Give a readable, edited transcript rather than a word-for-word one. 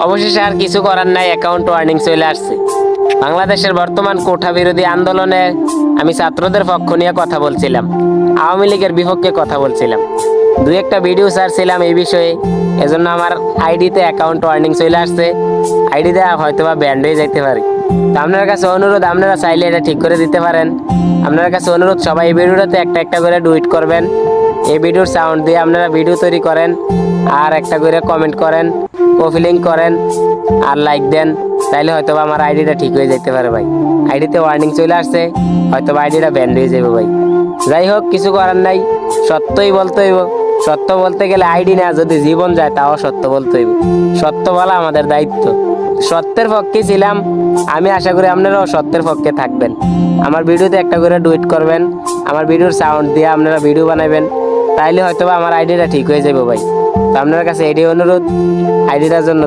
অবশেষে আর কিছু করার নাই, অ্যাকাউন্ট ওয়ার্নিং চলে আসছে। বাংলাদেশের বর্তমান কোঠা বিরোধী আন্দোলনে আমি ছাত্রদের পক্ষ নিয়ে কথা বলছিলাম, আওয়ামী লীগের বিপক্ষে কথা বলছিলাম, দুই একটা ভিডিও ছাড়ছিলাম এই বিষয়ে। এজন্য আমার আইডিতে অ্যাকাউন্ট ওয়ার্নিং চলে আসছে। আইডিতে হয়তো বা ব্যান্ড হয়ে যেতে পারে। তো আপনার কাছে অনুরোধ, আপনারা চাইলে এটা ঠিক করে দিতে পারেন। আপনার কাছে অনুরোধ, সবাই এই ভিডিওটাতে একটা একটা করে ডুইট করবেন। এই ভিডিওর সাউন্ড দিয়ে আপনারা ভিডিও তৈরি করেন, আর একটা করে কমেন্ট করেন, প্রোফাইলিং করেন, আর লাইক দেন। তাইলে হয়তো বা আমার আইডিটা ঠিক হয়ে যেতে পারে ভাই। আইডিতে ওয়ার্নিং চলে আসছে, হয়তো বা আইডিটা ব্যান্ড হয়ে যাবে ভাই। যাই হোক, কিছু করার নাই, সত্যই বলতে হইব। সত্য বলতে গেলে আইডি না, যদি জীবন যায় তাও সত্য বলতে হইব। সত্য বলা আমাদের দায়িত্ব। সত্যের পক্ষে ছিলাম আমি, আশা করি আপনারাও সত্যের পক্ষে থাকবেন। আমার ভিডিওতে একটা করে ডুইট করবেন, আমার ভিডিওর সাউন্ড দিয়ে আপনারা ভিডিও বানাবেন। তাইলে হয়তো বা আমার আইডিটা ঠিক হয়ে যাবে ভাই। তো আপনার কাছে এটাই অনুরোধ, আইডিটার জন্য